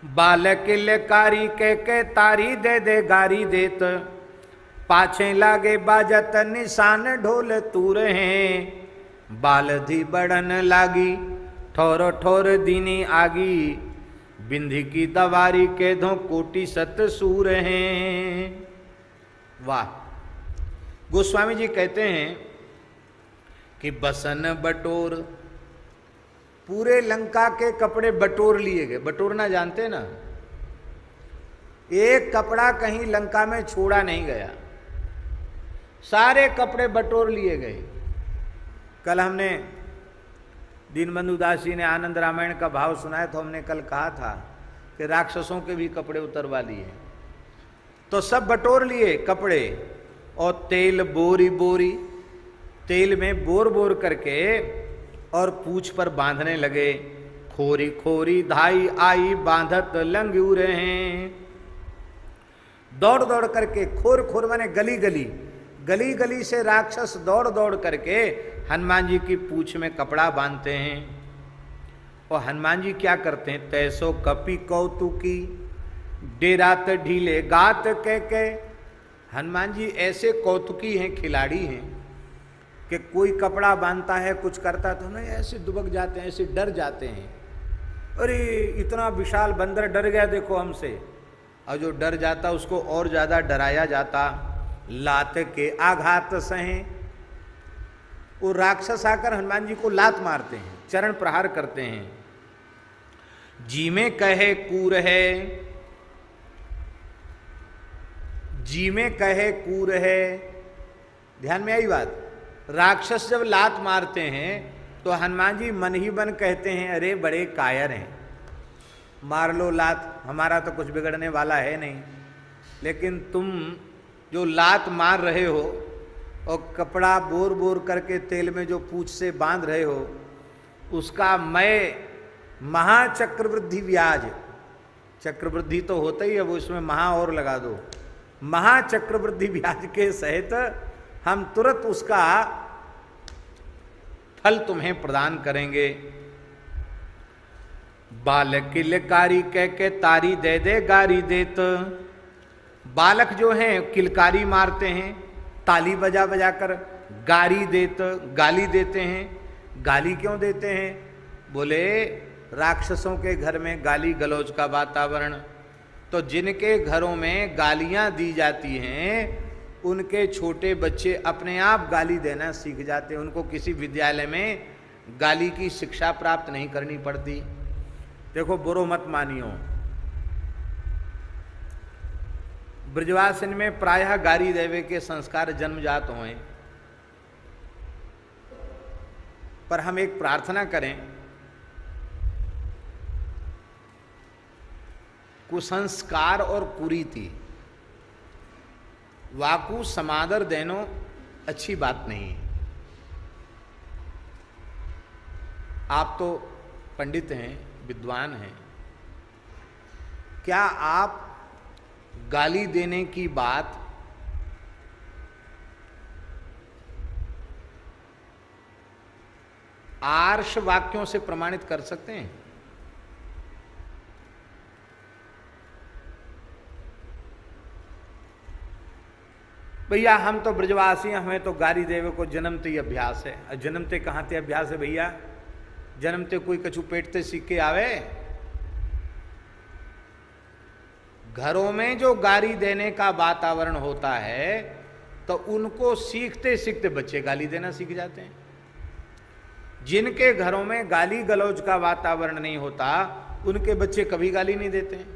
बालक लकारी के तारी दे दे गारी देत, पाछे लागे बाजत निशान ढोल तूर हैं। बालधी बड़न लागी ठोर ठोर दीनी आगी, बिंधी की दवारी के धो कोटि सत सूर हैं। वाह! गोस्वामी जी कहते हैं कि बसन बटोर, पूरे लंका के कपड़े बटोर लिए गए। बटोरना जानते ना, एक कपड़ा कहीं लंका में छोड़ा नहीं गया, सारे कपड़े बटोर लिए गए। कल हमने दीनबंधु दास जी ने आनंद रामायण का भाव सुनाया, तो हमने कल कहा था कि राक्षसों के भी कपड़े उतरवा लिए, तो सब बटोर लिए कपड़े। और तेल बोरी बोरी, तेल में बोर बोर करके और पूछ पर बांधने लगे। खोरी खोरी धाई आई बांधत लंगूर हैं। दौड़ दौड़ करके, खोर खोर माने गली गली, गली गली से राक्षस दौड़ दौड़ करके हनुमान जी की पूछ में कपड़ा बांधते हैं। और हनुमान जी क्या करते हैं? तैसो कपि कौतुकी डेरात ढीले गात के। हनुमान जी ऐसे कौतुकी हैं, खिलाड़ी हैं कि कोई कपड़ा बांधता है, कुछ करता है तो नहीं, ऐसे दुबक जाते हैं, ऐसे डर जाते हैं। अरे इतना विशाल बंदर डर गया देखो हमसे। और जो डर जाता उसको और ज़्यादा डराया जाता। लात के आघात सहे, वो राक्षस आकर हनुमान जी को लात मारते हैं, चरण प्रहार करते हैं। जी में कहे कूर है, जी में कहे कूर है। ध्यान में आई बात? राक्षस जब लात मारते हैं तो हनुमान जी मन ही मन कहते हैं, अरे बड़े कायर हैं, मार लो लात, हमारा तो कुछ बिगड़ने वाला है नहीं। लेकिन तुम जो लात मार रहे हो और कपड़ा बोर बोर करके तेल में जो पूंछ से बांध रहे हो, उसका मैं महाचक्रवृद्धि व्याज, चक्रवृद्धि तो होता ही है, वो इसमें महा और लगा दो, महाचक्रवृद्धि व्याज के सहित हम तुरंत उसका फल तुम्हें प्रदान करेंगे। बालक किलकारी कह के तारी दे दे गारी देत। बालक जो हैं किलकारी मारते हैं, ताली बजा बजा कर गारी देत, गाली देते हैं। गाली क्यों देते हैं? बोले राक्षसों के घर में गाली गलौज का वातावरण, तो जिनके घरों में गालियां दी जाती हैं उनके छोटे बच्चे अपने आप गाली देना सीख जाते हैं। उनको किसी विद्यालय में गाली की शिक्षा प्राप्त नहीं करनी पड़ती। देखो बुरो मत मानियो, ब्रजवासिन में प्रायः गाली देवे के संस्कार जन्मजात हुए। पर हम एक प्रार्थना करें, कुसंस्कार और कुरीति वाकु समादर देनो अच्छी बात नहीं। आप तो पंडित हैं, विद्वान हैं, क्या आप गाली देने की बात आर्ष वाक्यों से प्रमाणित कर सकते हैं? भैया हम तो ब्रजवासी हैं, हमें तो गाली देवे को जन्मते ही अभ्यास है। जन्मते कहाँ ते अभ्यास है भैया? जन्मते कोई कछु पेटते सीख के आवे? घरों में जो गाली देने का वातावरण होता है तो उनको सीखते सीखते बच्चे गाली देना सीख जाते हैं। जिनके घरों में गाली गलौज का वातावरण नहीं होता उनके बच्चे कभी गाली नहीं देते हैं।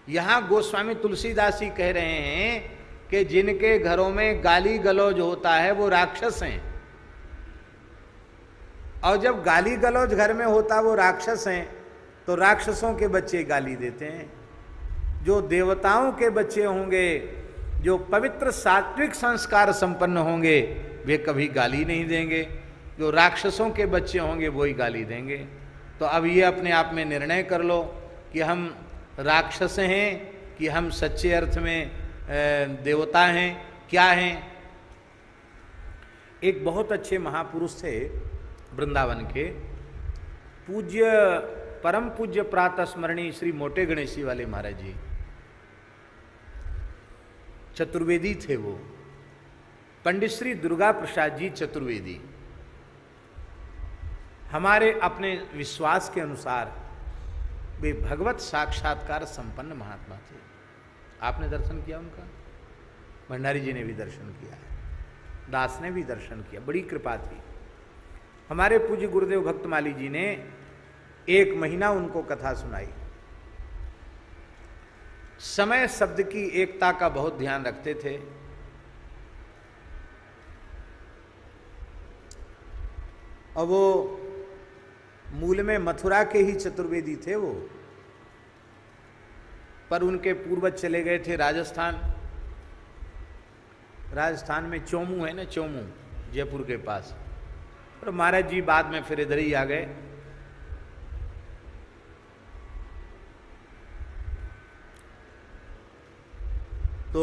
यहां गोस्वामी तुलसीदास जी कह रहे हैं कि जिनके घरों में गाली गलौज होता है वो राक्षस हैं, और जब गाली गलौज घर में होता वो राक्षस हैं, तो राक्षसों के बच्चे गाली देते हैं। जो देवताओं के बच्चे होंगे, जो पवित्र सात्विक संस्कार संपन्न होंगे, वे कभी गाली नहीं देंगे। जो राक्षसों के बच्चे होंगे वही गाली देंगे। तो अब ये अपने आप में निर्णय कर लो कि हम राक्षस हैं कि हम सच्चे अर्थ में देवता हैं, क्या हैं। एक बहुत अच्छे महापुरुष थे वृंदावन के, पूज्य परम पूज्य प्रातः स्मरणीय श्री मोटे गणेशी वाले महाराज जी चतुर्वेदी थे। वो पंडित श्री दुर्गा प्रसाद जी चतुर्वेदी हमारे अपने विश्वास के अनुसार वे भगवत साक्षात्कार संपन्न महात्मा थे। आपने दर्शन किया उनका? भंडारी जी ने भी दर्शन किया, दास ने भी दर्शन किया, बड़ी कृपा थी। हमारे पूज्य गुरुदेव भक्तमाली जी ने 1 महीना उनको कथा सुनाई। समय शब्द की एकता का बहुत ध्यान रखते थे। और वो मूल में मथुरा के ही चतुर्वेदी थे वो, पर उनके पूर्वज चले गए थे राजस्थान। राजस्थान में चोमू है ना, चोमू जयपुर के पास, और महाराज जी बाद में फिर इधर ही आ गए। तो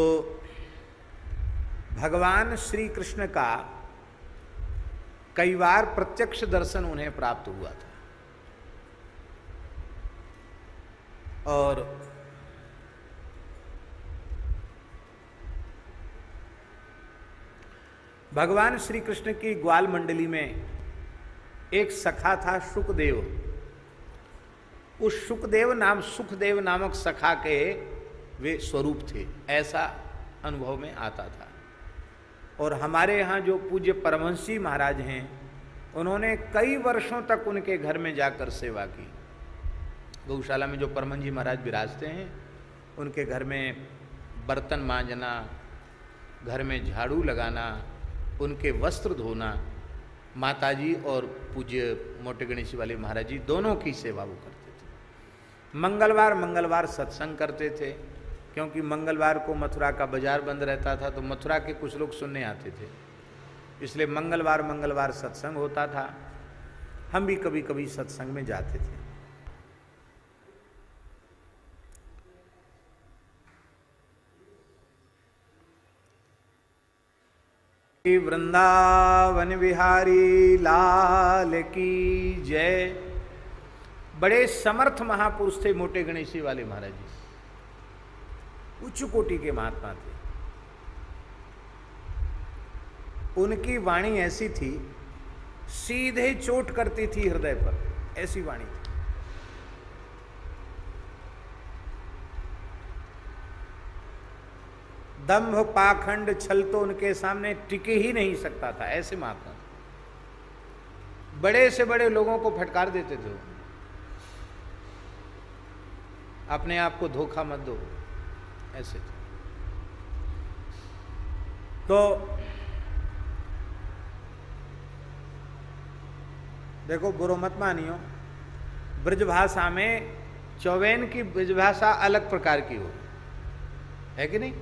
भगवान श्री कृष्ण का कई बार प्रत्यक्ष दर्शन उन्हें प्राप्त हुआ था। और भगवान श्री कृष्ण की ग्वाल मंडली में एक सखा था सुखदेव। उस सुखदेव नामक सखा के वे स्वरूप थे, ऐसा अनुभव में आता था। और हमारे यहाँ जो पूज्य परमहंसी महाराज हैं, उन्होंने कई वर्षों तक उनके घर में जाकर सेवा की। गौशाला में जो परमहंसी महाराज विराजते हैं, उनके घर में बर्तन मांजना, घर में झाड़ू लगाना, उनके वस्त्र धोना, माताजी और पूज्य मोटे गणेशी वाले महाराज जी दोनों की सेवा वो करते थे। मंगलवार सत्संग करते थे, क्योंकि मंगलवार को मथुरा का बाजार बंद रहता था, तो मथुरा के कुछ लोग सुनने आते थे, इसलिए मंगलवार सत्संग होता था। हम भी कभी कभी सत्संग में जाते थे। वृंदावन बिहारी लाल की जय। बड़े समर्थ महापुरुष थे मोटे गणेशी वाले महाराज जी, उच्च कोटि के महात्मा थे। उनकी वाणी ऐसी थी, सीधे चोट करती थी हृदय पर, ऐसी वाणी थी। दंभ पाखंड छल तो उनके सामने टिके ही नहीं सकता था, ऐसे महात्मा। बड़े से बड़े लोगों को फटकार देते थे, अपने आप को धोखा मत दो, ऐसे थे। तो देखो, बुरो मत मानियो, ब्रजभाषा में चौबेन की ब्रजभाषा अलग प्रकार की हो, है कि नहीं?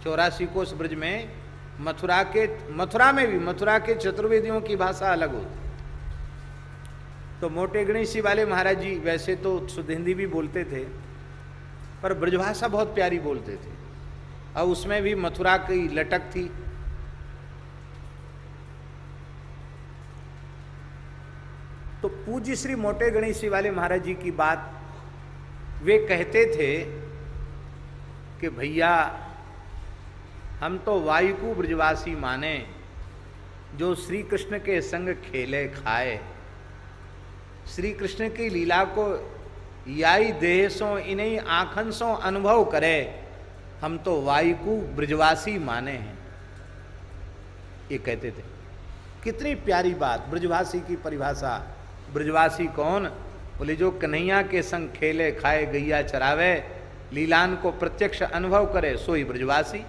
84 कोस ब्रज में मथुरा में भी मथुरा के चतुर्वेदियों की भाषा अलग होती। तो मोटे गणेशी वाले महाराज जी वैसे तो शुद्ध हिंदी भी बोलते थे, पर ब्रजभाषा बहुत प्यारी बोलते थे, और उसमें भी मथुरा की लटक थी। तो पूज्य श्री मोटे गणेशी वाले महाराज जी की बात वे कहते थे कि भैया, हम तो वायु को ब्रजवासी माने, जो श्री कृष्ण के संग खेले खाए, श्री कृष्ण की लीला को याई देह सो इन्हीं आँखन सो अनुभव करे, हम तो वायु को ब्रजवासी माने हैं, ये कहते थे। कितनी प्यारी बात, ब्रजवासी की परिभाषा। ब्रजवासी कौन? बोले जो कन्हैया के संग खेले खाए गैया चरावे, लीलान को प्रत्यक्ष अनुभव करे, सोई ब्रजवासी।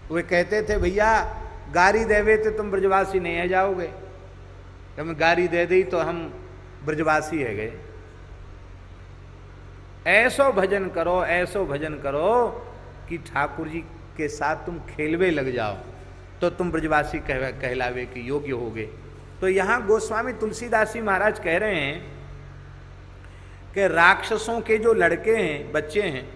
वे कहते थे भैया, गारी देवे तो तुम ब्रजवासी नहीं है जाओगे, तुम गारी दे दी तो हम ब्रजवासी है गए। ऐसो भजन करो, ऐसो भजन करो कि ठाकुर जी के साथ तुम खेलवे लग जाओ, तो तुम ब्रजवासी कहलावे के योग्य होगे। तो यहाँ गोस्वामी तुलसीदास जी महाराज कह रहे हैं कि राक्षसों के जो लड़के हैं, बच्चे हैं,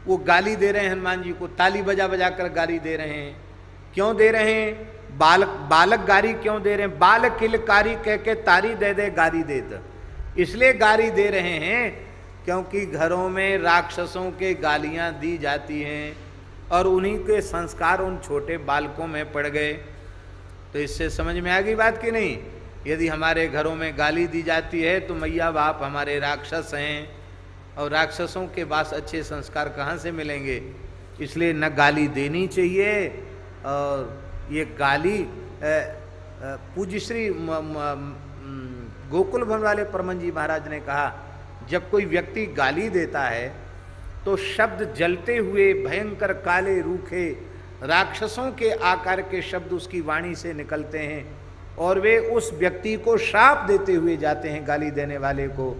वो गाली दे रहे हैं हनुमान जी को, ताली बजा बजा कर गाली दे रहे हैं। क्यों दे रहे हैं? बालक गारी क्यों दे रहे हैं? बाल किलकारी कह के तारी दे दे गारी देत, इसलिए गारी दे रहे हैं क्योंकि घरों में राक्षसों के गालियां दी जाती हैं और उन्हीं के संस्कार उन छोटे बालकों में पड़ गए। तो इससे समझ में आ गई बात कि नहीं? यदि हमारे घरों में गाली दी जाती है तो मैया बाप हमारे राक्षस हैं, और राक्षसों के पास अच्छे संस्कार कहाँ से मिलेंगे? इसलिए न गाली देनी चाहिए। और ये गाली पूज्य श्री गोकुल भवन वाले परमन जी महाराज ने कहा, जब कोई व्यक्ति गाली देता है तो शब्द जलते हुए भयंकर काले रूखे राक्षसों के आकार के शब्द उसकी वाणी से निकलते हैं और वे उस व्यक्ति को श्राप देते हुए जाते हैं, गाली देने वाले को,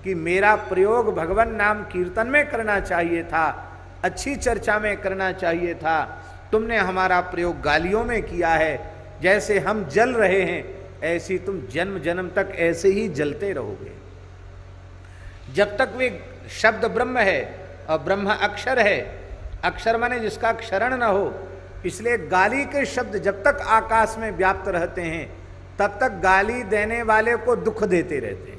कि मेरा प्रयोग भगवान नाम कीर्तन में करना चाहिए था, अच्छी चर्चा में करना चाहिए था, तुमने हमारा प्रयोग गालियों में किया है। जैसे हम जल रहे हैं ऐसी तुम जन्म जन्म तक ऐसे ही जलते रहोगे। जब तक वे शब्द ब्रह्म है और ब्रह्म अक्षर है, अक्षर माने जिसका क्षरण न हो, इसलिए गाली के शब्द जब तक आकाश में व्याप्त रहते हैं तब तक गाली देने वाले को दुख देते रहते हैं।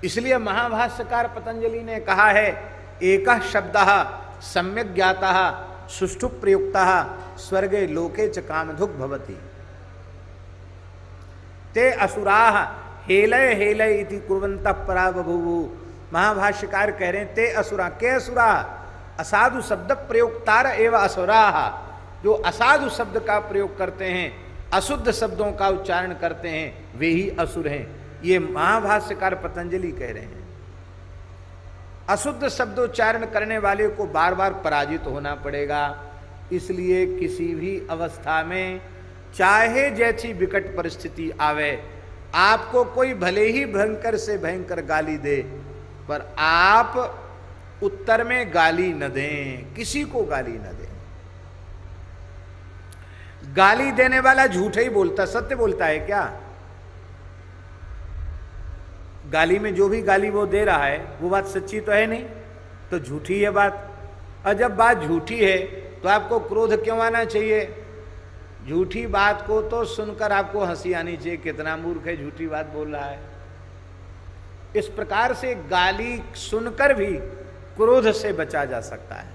इसलिए महाभाष्यकार पतंजलि ने कहा है, एकः शब्दः सम्यक् ज्ञातः सुष्ठु प्रयुक्तः स्वर्गे लोके च कामधुक् भवति। ते असुराः हेलय हेलय इति कुर्वन्तः परा बभूवु। महाभाष्यकार कह रहे हैं, ते असुरा, के असुरा? असाधु शब्द प्रयोक्तार एवं असुराः, जो असाधु शब्द का प्रयोग करते हैं, अशुद्ध शब्दों का उच्चारण करते हैं, वे ही असुर हैं। ये महाभाष्यकार पतंजलि कह रहे हैं। अशुद्ध शब्दोच्चारण करने वाले को बार बार पराजित होना पड़ेगा। इसलिए किसी भी अवस्था में चाहे जैसी विकट परिस्थिति आवे, आपको कोई भले ही भयंकर से भयंकर गाली दे, पर आप उत्तर में गाली न दें, किसी को गाली न दें। गाली देने वाला झूठ ही बोलता, सत्य बोलता है क्या? गाली में जो भी गाली वो दे रहा है वो बात सच्ची तो है नहीं, तो झूठी है बात। और जब बात झूठी है तो आपको क्रोध क्यों आना चाहिए? झूठी बात को तो सुनकर आपको हंसी आनी चाहिए, कितना मूर्ख है, झूठी बात बोल रहा है। इस प्रकार से गाली सुनकर भी क्रोध से बचा जा सकता है।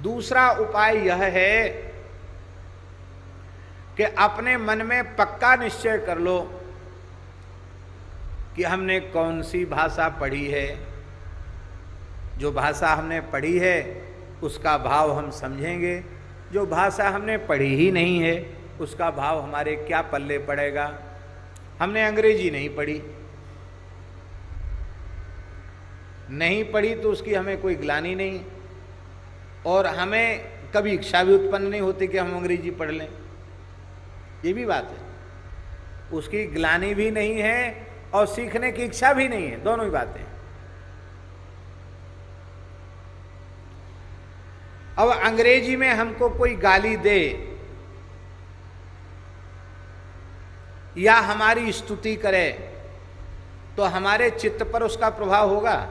दूसरा उपाय यह है कि अपने मन में पक्का निश्चय कर लो कि हमने कौन सी भाषा पढ़ी है। जो भाषा हमने पढ़ी है उसका भाव हम समझेंगे, जो भाषा हमने पढ़ी ही नहीं है उसका भाव हमारे क्या पल्ले पड़ेगा। हमने अंग्रेजी नहीं पढ़ी तो उसकी हमें कोई ग्लानि नहीं, और हमें कभी इच्छा भी उत्पन्न नहीं होती कि हम अंग्रेजी पढ़ लें, ये भी बात है। उसकी ग्लानि भी नहीं है और सीखने की इच्छा भी नहीं है, दोनों ही बातें। अब अंग्रेजी में हमको कोई गाली दे या हमारी स्तुति करे तो हमारे चित्त पर उसका प्रभाव होगा?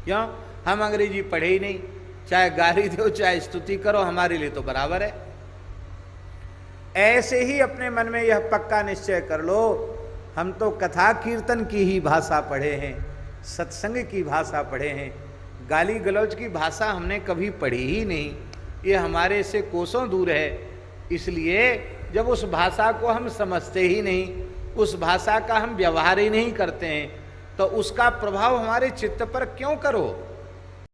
क्यों? हम अंग्रेजी पढ़े ही नहीं, चाहे गाली दो चाहे स्तुति करो, हमारे लिए तो बराबर है। ऐसे ही अपने मन में यह पक्का निश्चय कर लो, हम तो कथा कीर्तन की ही भाषा पढ़े हैं, सत्संग की भाषा पढ़े हैं, गाली गलौज की भाषा हमने कभी पढ़ी ही नहीं, ये हमारे से कोसों दूर है। इसलिए जब उस भाषा को हम समझते ही नहीं, उस भाषा का हम व्यवहार ही नहीं करते हैं, तो उसका प्रभाव हमारे चित्त पर क्यों करो?